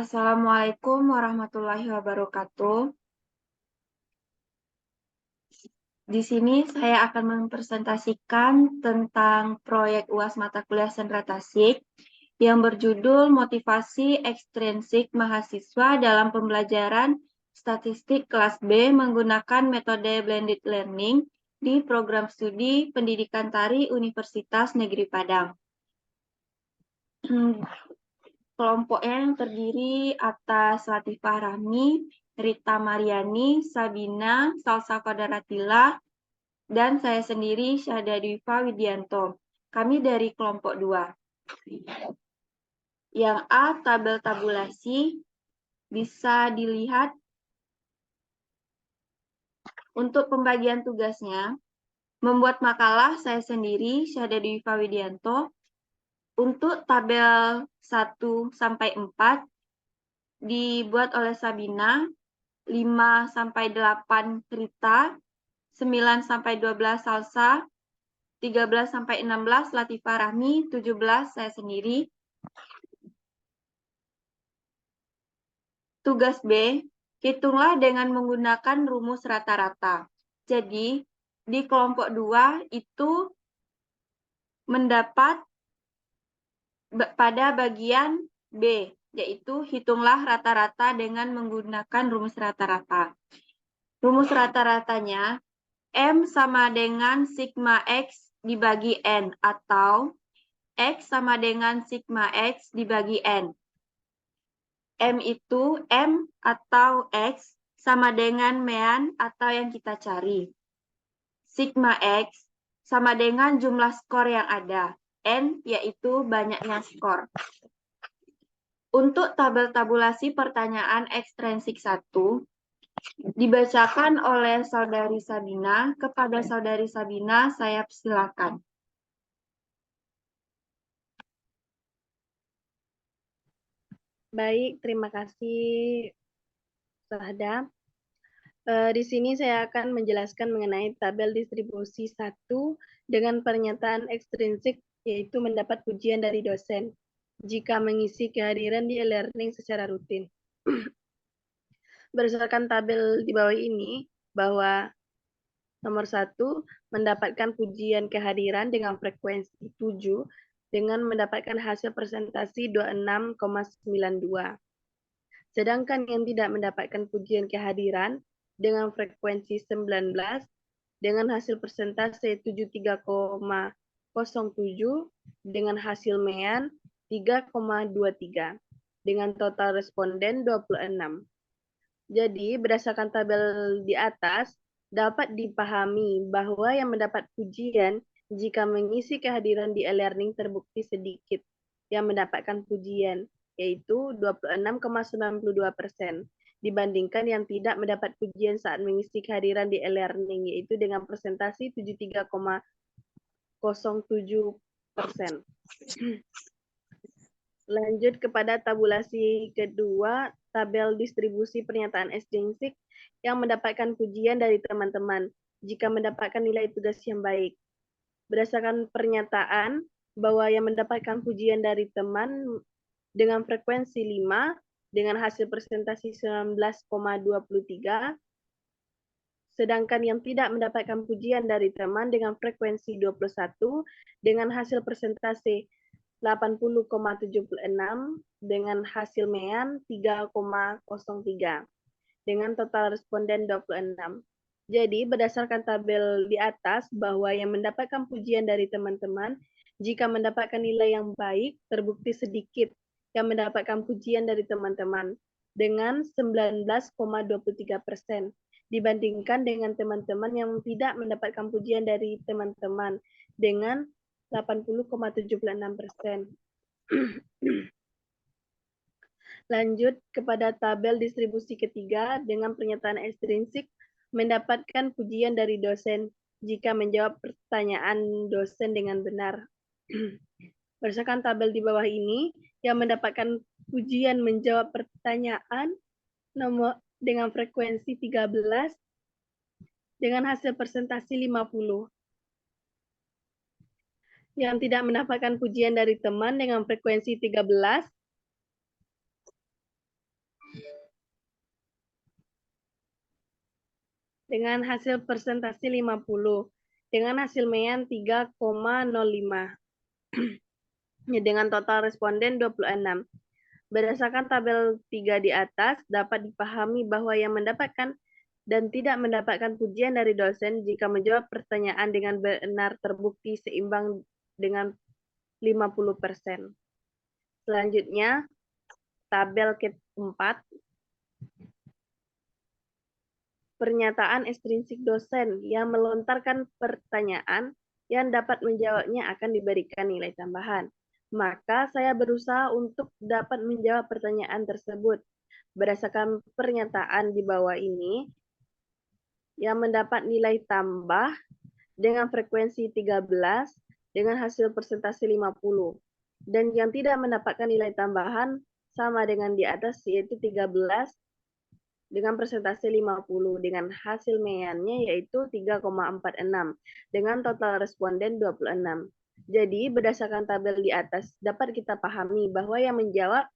Assalamualaikum warahmatullahi wabarakatuh. Di sini saya akan mempresentasikan tentang proyek UAS mata kuliah Sentra Tasik yang berjudul Motivasi Ekstrinsik Mahasiswa dalam Pembelajaran Statistik kelas B menggunakan metode blended learning di program studi Pendidikan Tari Universitas Negeri Padang. Kelompoknya yang terdiri atas Latifah Rahmi, Rita Mariani, Sabina, Salsa Kodaratila, dan saya sendiri Syahda Dwifa Widianto. Kami dari kelompok 2. Yang A, tabel tabulasi, bisa dilihat untuk pembagian tugasnya. Membuat makalah saya sendiri Syahda Dwifa Widianto. Untuk tabel 1-4 dibuat oleh Sabina, 5-8 Rita, 9-12 Salsa, 13-16 Latifah Rahmi, 17 saya sendiri. Tugas B, hitunglah dengan menggunakan rumus rata-rata. Jadi, di kelompok 2 itu mendapat pada bagian B, yaitu hitunglah rata-rata dengan menggunakan rumus rata-rata. Rumus rata-ratanya M sama dengan sigma X dibagi N atau X sama dengan sigma X dibagi N. M itu M atau X sama dengan mean atau yang kita cari. Sigma X sama dengan jumlah skor yang ada. N yaitu banyaknya skor. Untuk tabel tabulasi pertanyaan ekstrinsik 1, dibacakan oleh Saudari Sabina. Kepada Saudari Sabina, saya persilakan. Baik, terima kasih, Sahda. Di sini saya akan menjelaskan mengenai tabel distribusi 1 dengan pernyataan ekstrinsik, yaitu mendapat pujian dari dosen jika mengisi kehadiran di e-learning secara rutin. Berdasarkan tabel di bawah ini, bahwa nomor 1 mendapatkan pujian kehadiran dengan frekuensi 7 dengan mendapatkan hasil presentasi 26,92. Sedangkan yang tidak mendapatkan pujian kehadiran dengan frekuensi 19 dengan hasil persentase 73,07 dengan hasil mean 3,23 dengan total responden 26. Jadi berdasarkan tabel di atas dapat dipahami bahwa yang mendapat pujian jika mengisi kehadiran di e-learning terbukti sedikit yang mendapatkan pujian, yaitu 26,92% dibandingkan yang tidak mendapat pujian saat mengisi kehadiran di e-learning, yaitu dengan presentasi 73,07%. Lanjut kepada tabulasi kedua, tabel distribusi pernyataan ekstrinsik yang mendapatkan pujian dari teman-teman jika mendapatkan nilai tugas yang baik. Berdasarkan pernyataan bahwa yang mendapatkan pujian dari teman dengan frekuensi 5 dengan hasil presentasi 19,23, sedangkan yang tidak mendapatkan pujian dari teman dengan frekuensi 21 dengan hasil presentasi 80,76 dengan hasil mean 3,03 dengan total responden 26. Jadi berdasarkan tabel di atas bahwa yang mendapatkan pujian dari teman-teman jika mendapatkan nilai yang baik terbukti sedikit yang mendapatkan pujian dari teman-teman dengan 19,23% dibandingkan dengan teman-teman yang tidak mendapatkan pujian dari teman-teman dengan 80,76%. Lanjut kepada tabel distribusi ketiga dengan pernyataan ekstrinsik mendapatkan pujian dari dosen jika menjawab pertanyaan dosen dengan benar. Berdasarkan tabel di bawah ini, yang mendapatkan pujian menjawab pertanyaan nomor dengan frekuensi 13 dengan hasil presentasi 50. Yang tidak mendapatkan pujian dari teman dengan frekuensi 13 dengan hasil persentase 50, dengan hasil MEAN 3,05, dengan total responden 26. Berdasarkan tabel 3 di atas, dapat dipahami bahwa yang mendapatkan dan tidak mendapatkan pujian dari dosen jika menjawab pertanyaan dengan benar terbukti seimbang dengan 50%. Selanjutnya, tabel keempat, pernyataan ekstrinsik dosen yang melontarkan pertanyaan yang dapat menjawabnya akan diberikan nilai tambahan. Maka saya berusaha untuk dapat menjawab pertanyaan tersebut. Berdasarkan pernyataan di bawah ini, yang mendapat nilai tambah dengan frekuensi 13 dengan hasil persentase 50. Dan yang tidak mendapatkan nilai tambahan sama dengan di atas, yaitu 13 dengan persentase 50 dengan hasil MEAN-nya yaitu 3,46 dengan total responden 26. Jadi berdasarkan tabel di atas dapat kita pahami bahwa yang menjawab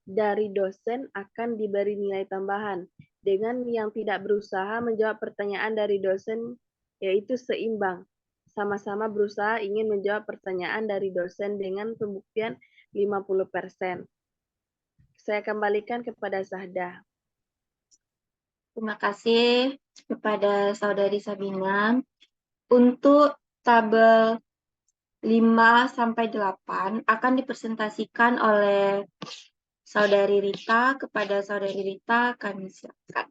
dari dosen akan diberi nilai tambahan dengan yang tidak berusaha menjawab pertanyaan dari dosen yaitu seimbang. Sama-sama berusaha ingin menjawab pertanyaan dari dosen dengan pembuktian 50%. Saya kembalikan kepada Sahdah. Terima kasih kepada Saudari Sabina. Untuk tabel 5 sampai 8 akan dipresentasikan oleh Saudari Rita. Kepada Saudari Rita, kami silakan.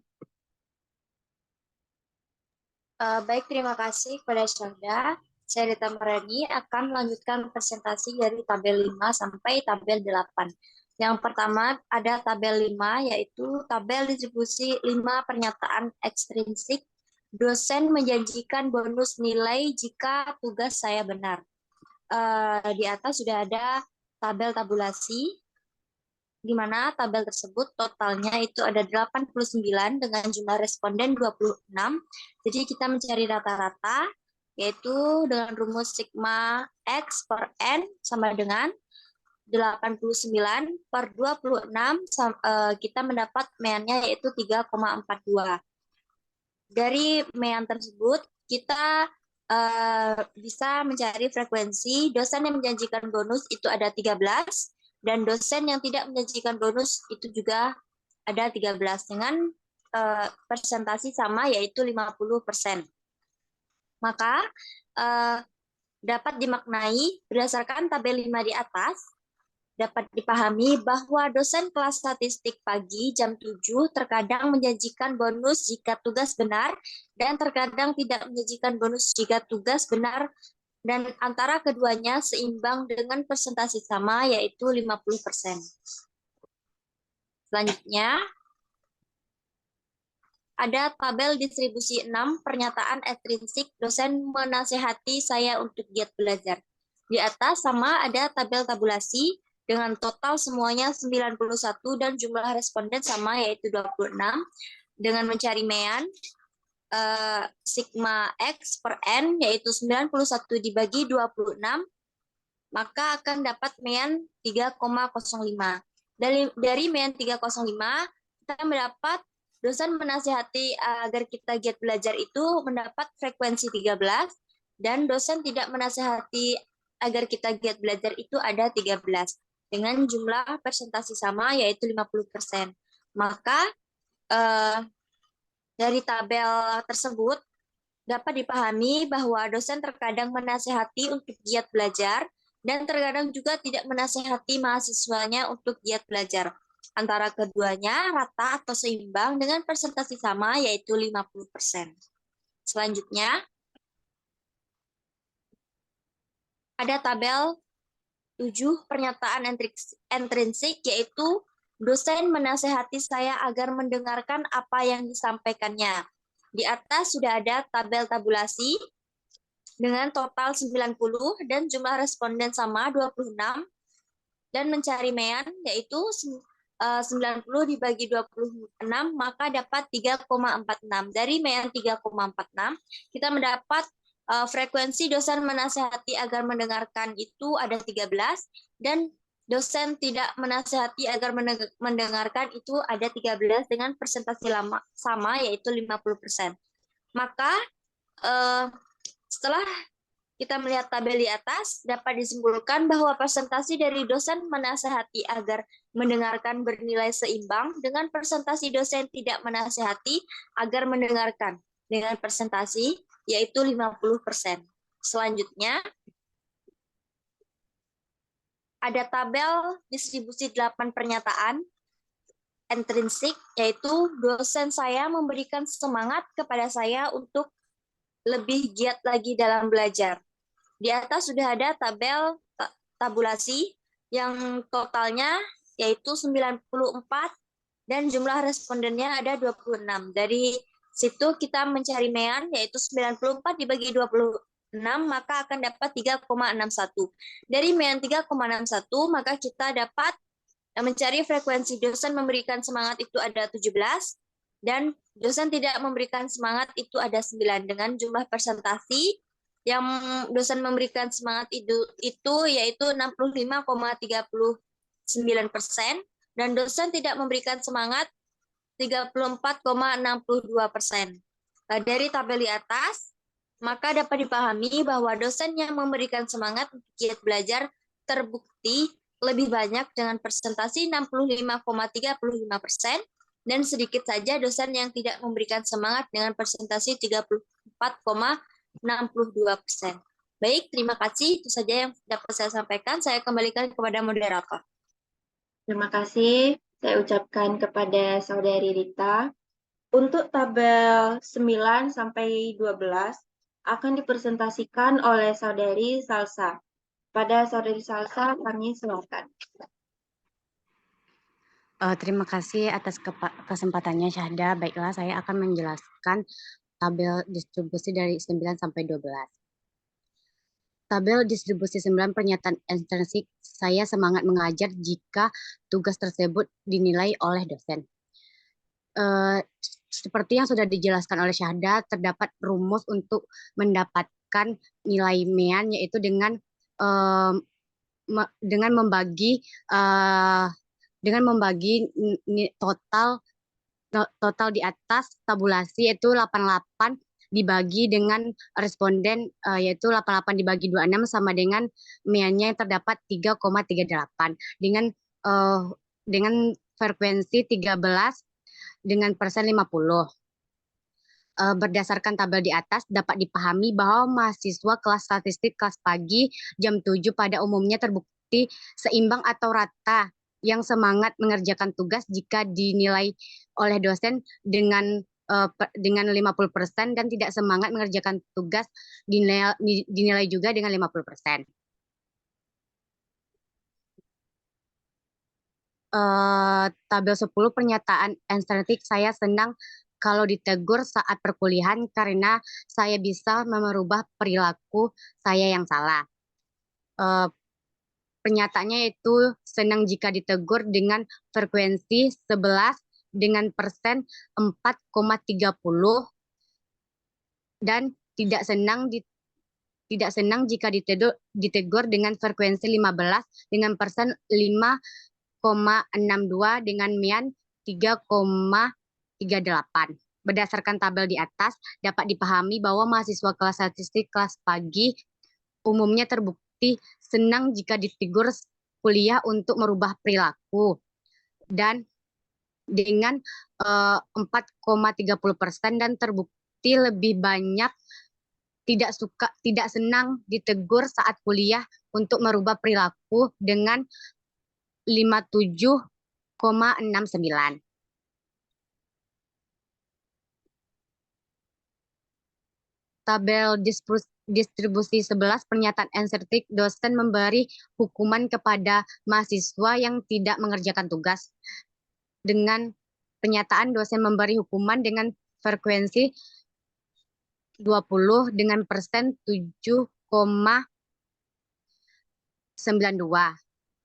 Baik, terima kasih kepada Syahda. Saya Rita Marani akan melanjutkan presentasi dari tabel 5 sampai tabel 8. Yang pertama ada tabel 5, yaitu tabel distribusi 5 pernyataan ekstrinsik. Dosen menjanjikan bonus nilai jika tugas saya benar. Di atas sudah ada tabel tabulasi, di mana tabel tersebut totalnya itu ada 89 dengan jumlah responden 26. Jadi kita mencari rata-rata, yaitu dengan rumus sigma X per N sama dengan 89 per 26, kita mendapat MEAN-nya yaitu 3,42. Dari MEAN tersebut, kita bisa mencari frekuensi. Dosen yang menjanjikan bonus itu ada 13, dan dosen yang tidak menjanjikan bonus itu juga ada 13 dengan persentasi sama yaitu 50%. Maka dapat dimaknai berdasarkan tabel 5 di atas, dapat dipahami bahwa dosen kelas statistik pagi jam 7 terkadang menjanjikan bonus jika tugas benar dan terkadang tidak menjanjikan bonus jika tugas benar, dan antara keduanya seimbang dengan persentase sama yaitu 50%. Selanjutnya ada tabel distribusi 6 pernyataan ekstrinsik dosen menasehati saya untuk giat belajar. Di atas sama ada tabel tabulasi dengan total semuanya 91 dan jumlah responden sama yaitu 26. Dengan mencari MEAN sigma X per N yaitu 91 dibagi 26, maka akan dapat MEAN 3,05. Dari MEAN 3,05 kita mendapat dosen menasihati agar kita giat belajar itu mendapat frekuensi 13, dan dosen tidak menasihati agar kita giat belajar itu ada 13 dengan jumlah persentase sama yaitu 50%. Maka dari tabel tersebut dapat dipahami bahwa dosen terkadang menasihati untuk giat belajar dan terkadang juga tidak menasihati mahasiswanya untuk giat belajar. Antara keduanya rata atau seimbang dengan persentase sama yaitu 50%. Selanjutnya ada tabel 7 pernyataan intrinsik, yaitu dosen menasehati saya agar mendengarkan apa yang disampaikannya. Di atas sudah ada tabel tabulasi dengan total 90 dan jumlah responden sama 26, dan mencari MEAN yaitu 90 dibagi 26 maka dapat 3,46. Dari MEAN 3,46 kita mendapat frekuensi dosen menasehati agar mendengarkan itu ada 13, dan dosen tidak menasehati agar mendengarkan itu ada 13 dengan persentase sama yaitu 50%. Maka setelah kita melihat tabel di atas, dapat disimpulkan bahwa presentasi dari dosen menasehati agar mendengarkan bernilai seimbang dengan presentasi dosen tidak menasehati agar mendengarkan dengan presentasi yaitu 50%. Selanjutnya, ada tabel distribusi 8 pernyataan intrinsik, yaitu dosen saya memberikan semangat kepada saya untuk lebih giat lagi dalam belajar. Di atas sudah ada tabel tabulasi yang totalnya yaitu 94 dan jumlah respondennya ada 26. Dari situ kita mencari mean yaitu 94 dibagi 26 maka akan dapat 3,61. Dari mean 3,61 maka kita dapat mencari frekuensi dosen memberikan semangat itu ada 17 dan dosen tidak memberikan semangat itu ada 9 dengan jumlah presentasi yang dosen memberikan semangat itu yaitu 65,39% dan dosen tidak memberikan semangat 34,62%. Dari tabel di atas, maka dapat dipahami bahwa dosen yang memberikan semangat untuk giat belajar terbukti lebih banyak dengan presentasi 65,35% dan sedikit saja dosen yang tidak memberikan semangat dengan presentasi 34,62%. Baik, terima kasih. Itu saja yang dapat saya sampaikan. Saya kembalikan kepada moderator. Terima kasih. Saya ucapkan kepada Saudari Rita. Untuk tabel 9 sampai 12 akan dipresentasikan oleh Saudari Salsa. Pada Saudari Salsa, kami silakan. Terima kasih atas kesempatannya, Syahda. Baiklah, saya akan menjelaskan tabel distribusi dari 9 sampai 12. Tabel distribusi 9 pernyataan intrinsik, saya semangat mengajar jika tugas tersebut dinilai oleh dosen. Seperti yang sudah dijelaskan oleh Syahda, terdapat rumus untuk mendapatkan nilai mean, yaitu dengan membagi total di atas tabulasi yaitu 88 dibagi dengan responden yaitu 88 dibagi 26 sama dengan meannya yang terdapat 3,38 dengan frekuensi 13 dengan persen 50. Berdasarkan tabel di atas dapat dipahami bahwa mahasiswa kelas statistik kelas pagi jam 7 pada umumnya terbukti seimbang atau rata yang semangat mengerjakan tugas jika dinilai oleh dosen dengan 50% dan tidak semangat mengerjakan tugas dinilai juga dengan 50%. Tabel 10 pernyataan intrinsik, saya senang kalau ditegur saat perkuliahan karena saya bisa merubah perilaku saya yang salah. Pernyataannya itu senang jika ditegur dengan frekuensi 11 dengan persen 4,30 dan tidak senang jika ditegur dengan frekuensi 15 dengan persen 5,62 dengan mean 3,38. Berdasarkan tabel di atas dapat dipahami bahwa mahasiswa kelas statistik kelas pagi umumnya terbukti senang jika ditegur kuliah untuk merubah perilaku dan dengan 4,30% dan terbukti lebih banyak tidak senang ditegur saat kuliah untuk merubah perilaku dengan 57,69. Tabel distribusi 11 pernyataan intrinsik, dosen memberi hukuman kepada mahasiswa yang tidak mengerjakan tugas. Dengan pernyataan dosen memberi hukuman dengan frekuensi 20 dengan persen 7,92.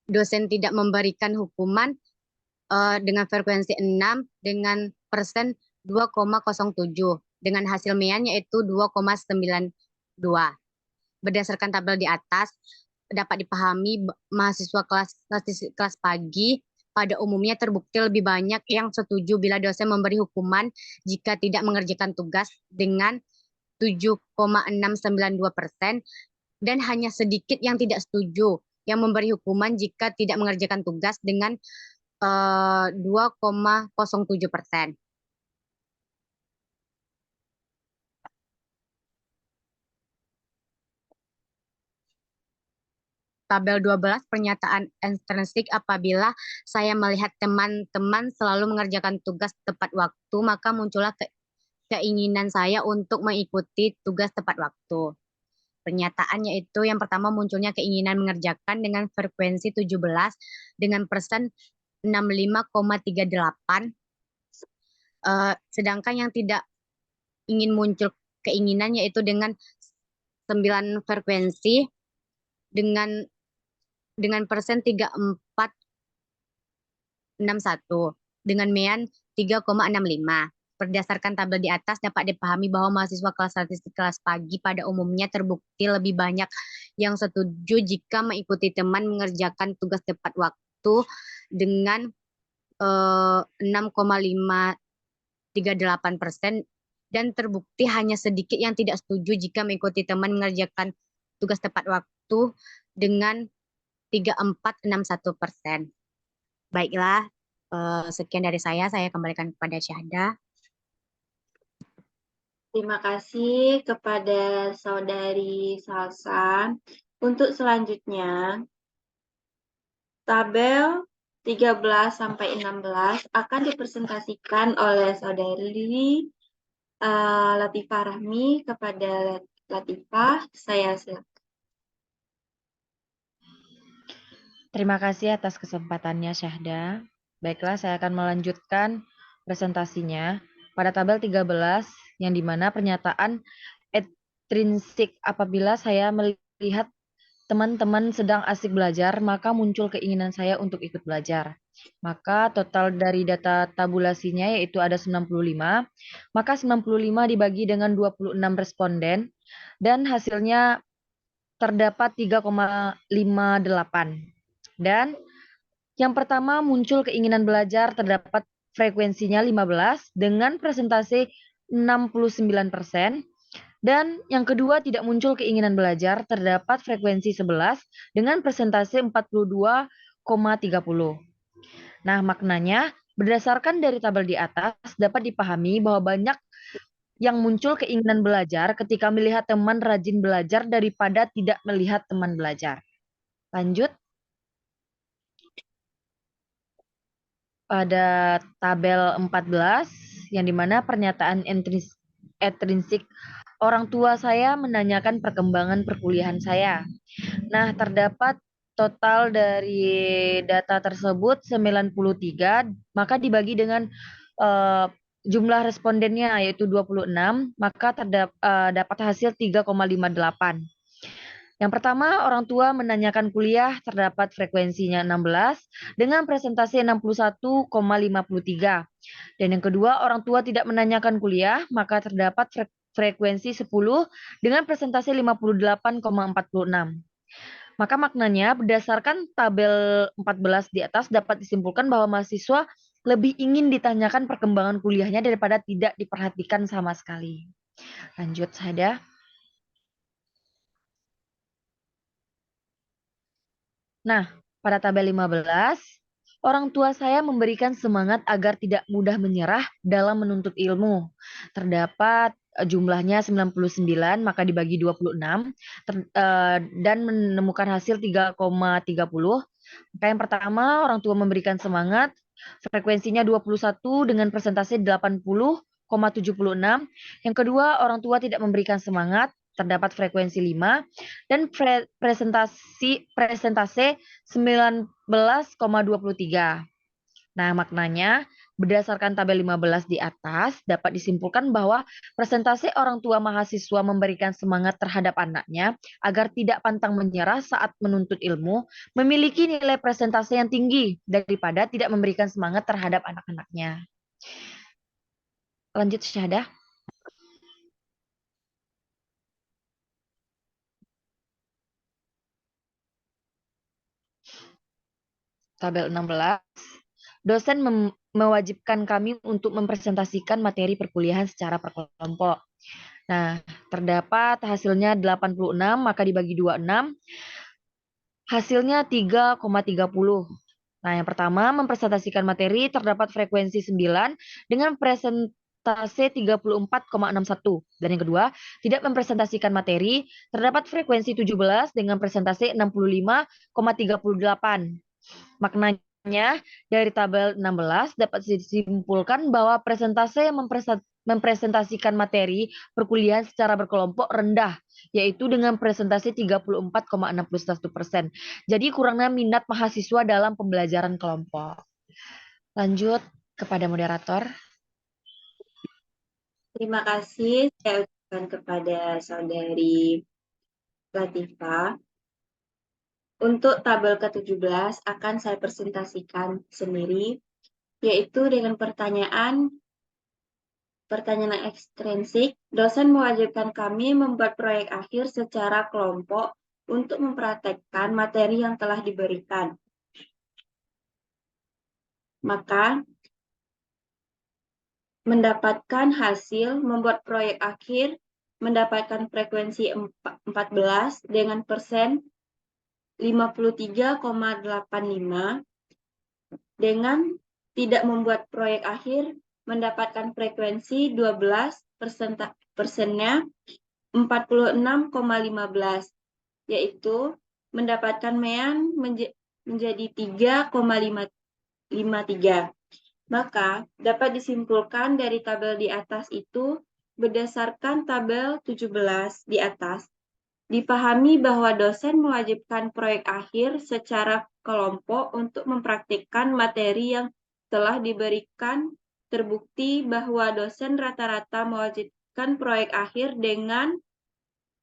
Dosen tidak memberikan hukuman dengan frekuensi 6 dengan persen 2,07. Dengan hasil mean yaitu 2,92. Berdasarkan tabel di atas dapat dipahami mahasiswa kelas pagi pada umumnya terbukti lebih banyak yang setuju bila dosen memberi hukuman jika tidak mengerjakan tugas dengan 7,692% dan hanya sedikit yang tidak setuju yang memberi hukuman jika tidak mengerjakan tugas dengan 2,07%. Tabel 12 pernyataan intrinsik apabila saya melihat teman-teman selalu mengerjakan tugas tepat waktu, maka muncullah keinginan saya untuk mengikuti tugas tepat waktu. Pernyataannya itu yang pertama munculnya keinginan mengerjakan dengan frekuensi 17 dengan persen 65,38. Sedangkan yang tidak ingin muncul keinginan yaitu dengan 9 frekuensi dengan persen 3461 dengan mean 3,65. Berdasarkan tabel di atas dapat dipahami bahwa mahasiswa kelas statistik kelas pagi pada umumnya terbukti lebih banyak yang setuju jika mengikuti teman mengerjakan tugas tepat waktu dengan 6,538% dan terbukti hanya sedikit yang tidak setuju jika mengikuti teman mengerjakan tugas tepat waktu dengan 3461%. Baiklah, sekian dari saya kembalikan kepada Syahda. Terima kasih kepada Saudari Salsa. Untuk selanjutnya, tabel 13 sampai 16 akan dipresentasikan oleh Saudari Latifah Rahmi. Kepada Latifah, saya silakan. Terima kasih atas kesempatannya, Syahda. Baiklah, saya akan melanjutkan presentasinya pada tabel 13, yang dimana pernyataan intrinsik apabila saya melihat teman-teman sedang asik belajar, maka muncul keinginan saya untuk ikut belajar. Maka total dari data tabulasinya yaitu ada 95, maka 95 dibagi dengan 26 responden, dan hasilnya terdapat 3,58. Dan yang pertama muncul keinginan belajar terdapat frekuensinya 15 dengan presentasi 69%. Dan yang kedua tidak muncul keinginan belajar terdapat frekuensi 11 dengan presentasi 42,30. Nah, maknanya berdasarkan dari tabel di atas dapat dipahami bahwa banyak yang muncul keinginan belajar ketika melihat teman rajin belajar daripada tidak melihat teman belajar. Lanjut. Pada tabel 14, yang dimana pernyataan intrinsik orang tua saya menanyakan perkembangan perkuliahan saya. Nah, terdapat total dari data tersebut 93, maka dibagi dengan jumlah respondennya yaitu 26, maka dapat hasil 3,58. Yang pertama, orang tua menanyakan kuliah terdapat frekuensinya 16 dengan presentasi 61,53. Dan yang kedua, orang tua tidak menanyakan kuliah, maka terdapat frekuensi 10 dengan presentasi 58,46. Maka maknanya berdasarkan tabel 14 di atas dapat disimpulkan bahwa mahasiswa lebih ingin ditanyakan perkembangan kuliahnya daripada tidak diperhatikan sama sekali. Lanjut, Syahda. Nah, pada tabel 15, orang tua saya memberikan semangat agar tidak mudah menyerah dalam menuntut ilmu. Terdapat jumlahnya 99, maka dibagi 26, dan menemukan hasil 3,30. Maka yang pertama, orang tua memberikan semangat, frekuensinya 21 dengan presentasi 80,76. Yang kedua, orang tua tidak memberikan semangat, terdapat frekuensi 5 dan presentasi 19,23. Nah, maknanya berdasarkan tabel 15 di atas dapat disimpulkan bahwa presentasi orang tua mahasiswa memberikan semangat terhadap anaknya agar tidak pantang menyerah saat menuntut ilmu, memiliki nilai presentasi yang tinggi daripada tidak memberikan semangat terhadap anak-anaknya. Lanjut, Syahda. Tabel 16, dosen mewajibkan kami untuk mempresentasikan materi perkuliahan secara berkelompok. Nah, terdapat hasilnya 86, maka dibagi 26, hasilnya 3,30. Nah, yang pertama, mempresentasikan materi terdapat frekuensi 9 dengan presentase 34,61. Dan yang kedua, tidak mempresentasikan materi terdapat frekuensi 17 dengan presentase 65,38. Maknanya, dari tabel 16 dapat disimpulkan bahwa presentase yang mempresentasikan materi perkuliahan secara berkelompok rendah, yaitu dengan presentasi 34,61%. Jadi kurangnya minat mahasiswa dalam pembelajaran kelompok. Lanjut kepada moderator. Terima kasih saya ucapkan kepada Saudari Latifah. Untuk tabel ke-17 akan saya presentasikan sendiri, yaitu dengan pertanyaan ekstrinsik. Dosen mewajibkan kami membuat proyek akhir secara kelompok untuk mempraktekkan materi yang telah diberikan. Maka, mendapatkan hasil membuat proyek akhir mendapatkan frekuensi 14 dengan persen 53,85, dengan tidak membuat proyek akhir mendapatkan frekuensi 12 persennya 46,15, yaitu mendapatkan mean menjadi 3,53. Maka dapat disimpulkan dari tabel di atas itu, berdasarkan tabel 17 di atas, dipahami bahwa dosen mewajibkan proyek akhir secara kelompok untuk mempraktikkan materi yang telah diberikan. Terbukti bahwa dosen rata-rata mewajibkan proyek akhir dengan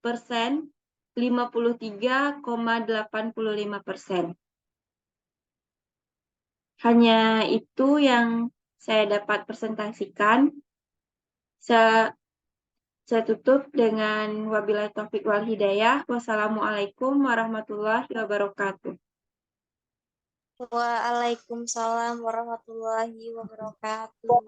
persen 53,85%. Hanya itu yang saya dapat presentasikan. Saya tutup dengan wabillahi taufik wal hidayah. Wassalamualaikum warahmatullahi wabarakatuh. Waalaikumsalam warahmatullahi wabarakatuh.